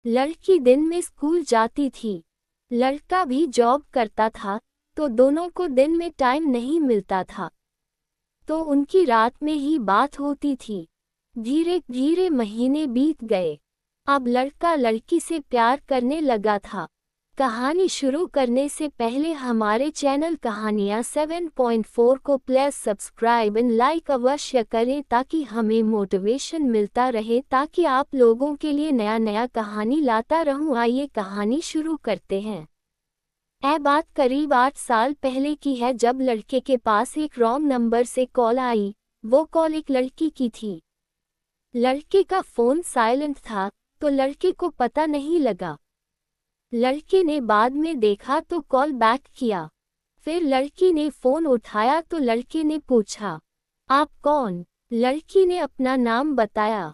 लड़की दिन में स्कूल जाती थी, लड़का भी जॉब करता था, तो दोनों को दिन में टाइम नहीं मिलता था, तो उनकी रात में ही बात होती थी। धीरे धीरे महीने बीत गए। अब लड़का लड़की से प्यार करने लगा था। कहानी शुरू करने से पहले हमारे चैनल कहानियाँ 7.4 को प्लीज सब्सक्राइब एंड लाइक अवश्य करें ताकि हमें मोटिवेशन मिलता रहे, ताकि आप लोगों के लिए नया नया कहानी लाता रहूं। आइए कहानी शुरू करते हैं। यह बात करीब 8 साल पहले की है, जब लड़के के पास एक रॉन्ग नंबर से कॉल आई। वो कॉल एक लड़की की थी। लड़के का फ़ोन साइलेंट था, तो लड़के को पता नहीं लगा। लड़के ने बाद में देखा तो कॉल बैक किया। फिर लड़की ने फ़ोन उठाया तो लड़के ने पूछा, आप कौन? लड़की ने अपना नाम बताया।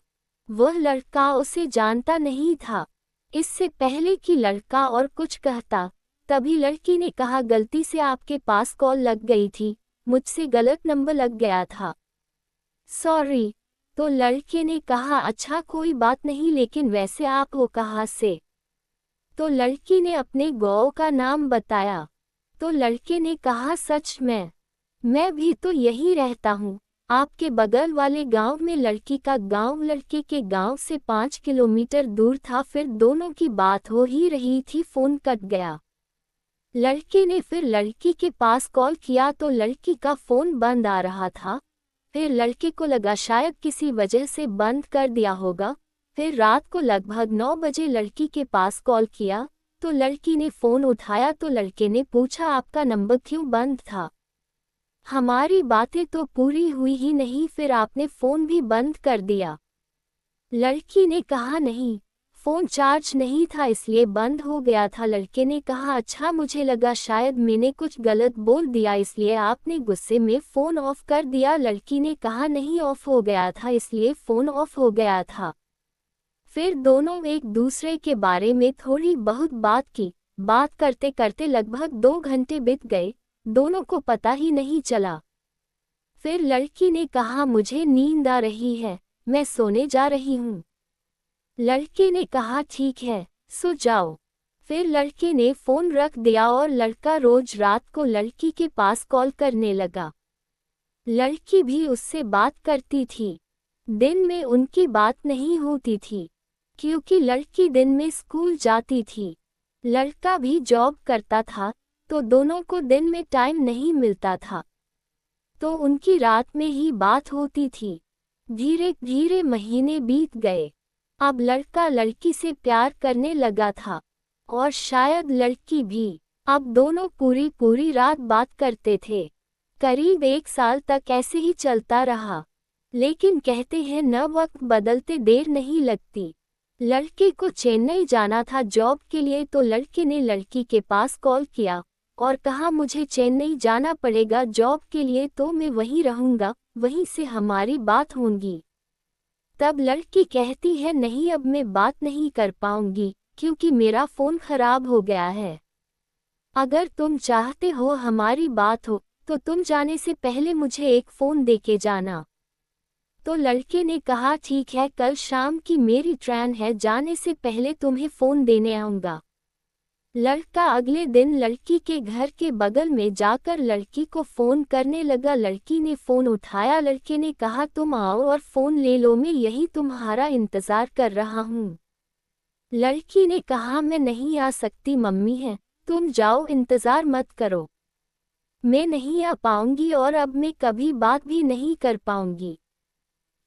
वह लड़का उसे जानता नहीं था। इससे पहले कि लड़का और कुछ कहता, तभी लड़की ने कहा, गलती से आपके पास कॉल लग गई थी, मुझसे गलत नंबर लग गया था, सॉरी। तो लड़के ने कहा, अच्छा कोई बात नहीं, लेकिन वैसे आप हो कहाँ से? तो लड़की ने अपने गाँव का नाम बताया। तो लड़के ने कहा, सच में? मैं भी तो यहीं रहता हूँ, आपके बगल वाले गांव में। लड़की का गांव लड़के के गांव से 5 किलोमीटर दूर था। फिर दोनों की बात हो ही रही थी, फ़ोन कट गया। लड़के ने फिर लड़की के पास कॉल किया तो लड़की का फ़ोन बंद आ रहा था। फिर लड़के को लगा शायद किसी वजह से बंद कर दिया होगा। फिर रात को लगभग 9 बजे लड़की के पास कॉल किया तो लड़की ने फ़ोन उठाया तो लड़के ने पूछा, आपका नंबर क्यों बंद था? हमारी बातें तो पूरी हुई ही नहीं, फिर आपने फ़ोन भी बंद कर दिया। लड़की ने कहा, नहीं, फ़ोन चार्ज नहीं था इसलिए बंद हो गया था। लड़के ने कहा, अच्छा, मुझे लगा शायद मैंने कुछ गलत बोल दिया इसलिए आपने गुस्से में फ़ोन ऑफ कर दिया। लड़की ने कहा, नहीं, ऑफ हो गया था इसलिए फ़ोन ऑफ हो गया था। फिर दोनों एक दूसरे के बारे में थोड़ी बहुत बात की। बात करते करते लगभग 2 घंटे बीत गए, दोनों को पता ही नहीं चला। फिर लड़की ने कहा, मुझे नींद आ रही है, मैं सोने जा रही हूँ। लड़के ने कहा, ठीक है, सो जाओ। फिर लड़के ने फ़ोन रख दिया और लड़का रोज रात को लड़की के पास कॉल करने लगा। लड़की भी उससे बात करती थी। दिन में उनकी बात नहीं होती थी, क्योंकि लड़की दिन में स्कूल जाती थी, लड़का भी जॉब करता था, तो दोनों को दिन में टाइम नहीं मिलता था, तो उनकी रात में ही बात होती थी। धीरे धीरे महीने बीत गए। अब लड़का लड़की से प्यार करने लगा था, और शायद लड़की भी। अब दोनों पूरी पूरी रात बात करते थे। करीब 1 साल तक ऐसे ही चलता रहा। लेकिन कहते हैं न, वक्त बदलते देर नहीं लगती। लड़के को चेन्नई जाना था जॉब के लिए, तो लड़के ने लड़की के पास कॉल किया और कहा, मुझे चेन्नई जाना पड़ेगा जॉब के लिए, तो मैं वहीं रहूँगा, वहीं से हमारी बात होगी। तब लड़की कहती है, नहीं, अब मैं बात नहीं कर पाऊंगी क्योंकि मेरा फ़ोन खराब हो गया है। अगर तुम चाहते हो हमारी बात हो तो तुम जाने से पहले मुझे एक फ़ोन देके जाना। तो लड़के ने कहा, ठीक है, कल शाम की मेरी ट्रेन है, जाने से पहले तुम्हें फ़ोन देने आऊँगा। लड़का अगले दिन लड़की के घर के बगल में जाकर लड़की को फ़ोन करने लगा। लड़की ने फ़ोन उठाया। लड़के ने कहा, तुम आओ और फ़ोन ले लो, मैं यही तुम्हारा इंतज़ार कर रहा हूँ। लड़की ने कहा, मैं नहीं आ सकती, मम्मी है, तुम जाओ, इंतज़ार मत करो। मैं नहीं आ पाऊंगी और अब मैं कभी बात भी नहीं कर पाऊंगी।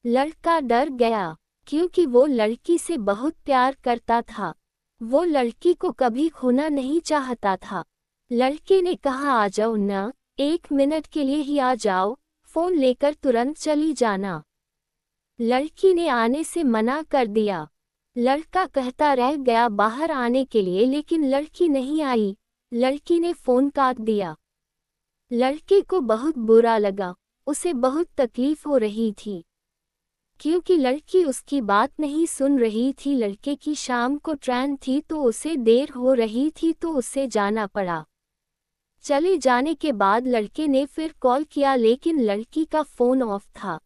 लड़का डर गया, क्योंकि वो लड़की से बहुत प्यार करता था। वो लड़की को कभी खोना नहीं चाहता था। लड़के ने कहा, आ जाओ ना, 1 मिनट के लिए ही आ जाओ, फ़ोन लेकर तुरंत चली जाना। लड़की ने आने से मना कर दिया। लड़का कहता रह गया बाहर आने के लिए, लेकिन लड़की नहीं आई। लड़की ने फ़ोन काट दिया। लड़के को बहुत बुरा लगा, उसे बहुत तकलीफ हो रही थी, क्योंकि लड़की उसकी बात नहीं सुन रही थी। लड़के की शाम को ट्रेन थी तो उसे देर हो रही थी, तो उसे जाना पड़ा। चले जाने के बाद लड़के ने फिर कॉल किया, लेकिन लड़की का फ़ोन ऑफ था।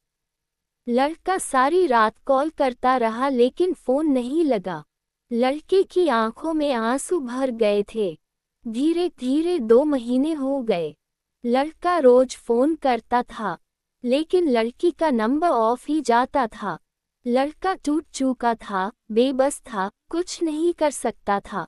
लड़का सारी रात कॉल करता रहा लेकिन फ़ोन नहीं लगा। लड़के की आंखों में आंसू भर गए थे। धीरे धीरे 2 महीने हो गए। लड़का रोज फोन करता था, लेकिन लड़की का नंबर ऑफ ही जाता था। लड़का टूट चुका था, बेबस था, कुछ नहीं कर सकता था।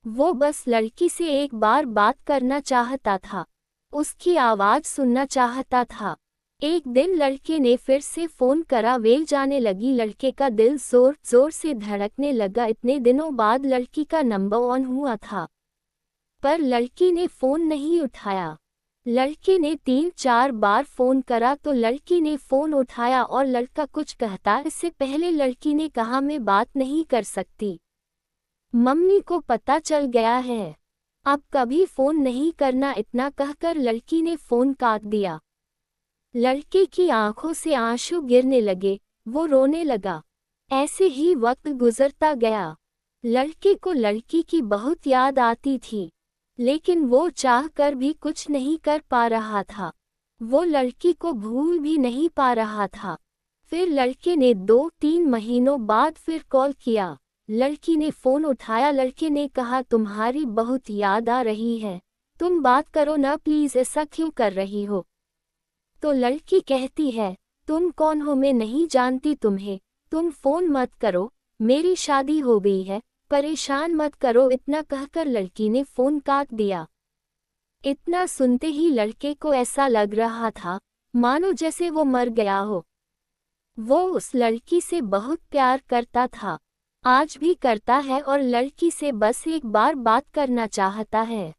वो बस लड़की से एक बार बात करना चाहता था, उसकी आवाज सुनना चाहता था। एक दिन लड़के ने फिर से फोन करा, वेल जाने लगी। लड़के का दिल जोर जोर से धड़कने लगा। इतने दिनों बाद लड़की का नंबर ऑन हुआ था, पर लड़की ने फोन नहीं उठाया। लड़के ने 3-4 बार फोन करा तो लड़की ने फोन उठाया और लड़का कुछ कहता। इससे पहले लड़की ने कहा, मैं बात नहीं कर सकती, मम्मी को पता चल गया है, अब कभी फोन नहीं करना। इतना कहकर लड़की ने फोन काट दिया। लड़के की आंखों से आंसू गिरने लगे, वो रोने लगा। ऐसे ही वक्त गुजरता गया। लड़के को लड़की की बहुत याद आती थी, लेकिन वो चाह कर भी कुछ नहीं कर पा रहा था। वो लड़की को भूल भी नहीं पा रहा था। फिर लड़के ने 2-3 महीनों बाद फिर कॉल किया। लड़की ने फोन उठाया। लड़के ने कहा, तुम्हारी बहुत याद आ रही है, तुम बात करो ना प्लीज, ऐसा क्यों कर रही हो। तो लड़की कहती है, तुम कौन हो, मैं नहीं जानती तुम्हें, तुम फोन मत करो, मेरी शादी हो गई है, परेशान मत करो। इतना कहकर लड़की ने फोन काट दिया। इतना सुनते ही लड़के को ऐसा लग रहा था मानो जैसे वो मर गया हो। वो उस लड़की से बहुत प्यार करता था, आज भी करता है और लड़की से बस एक बार बात करना चाहता है,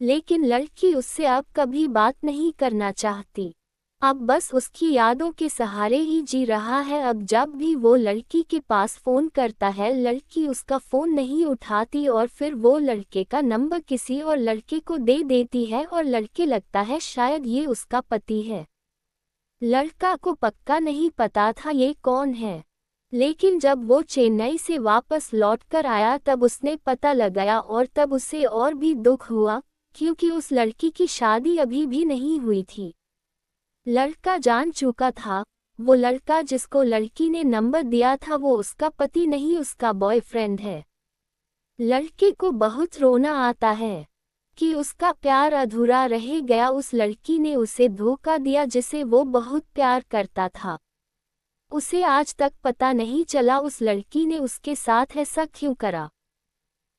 लेकिन लड़की उससे अब कभी बात नहीं करना चाहती। अब बस उसकी यादों के सहारे ही जी रहा है। अब जब भी वो लड़की के पास फोन करता है, लड़की उसका फोन नहीं उठाती और फिर वो लड़के का नंबर किसी और लड़के को दे देती है और लड़के लगता है शायद ये उसका पति है। लड़का को पक्का नहीं पता था ये कौन है, लेकिन जब वो चेन्नई से वापस लौटकर आया तब उसने पता लगाया और तब उसे और भी दुख हुआ, क्योंकि उस लड़की की शादी अभी भी नहीं हुई थी। लड़का जान चुका था, वो लड़का जिसको लड़की ने नंबर दिया था वो उसका पति नहीं, उसका बॉयफ्रेंड है। लड़के को बहुत रोना आता है कि उसका प्यार अधूरा रह गया। उस लड़की ने उसे धोखा दिया जिसे वो बहुत प्यार करता था। उसे आज तक पता नहीं चला उस लड़की ने उसके साथ ऐसा क्यों करा।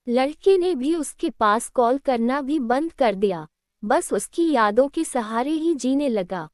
लड़के ने भी उसके पास कॉल करना भी बंद कर दिया, बस उसकी यादों के सहारे ही जीने लगा।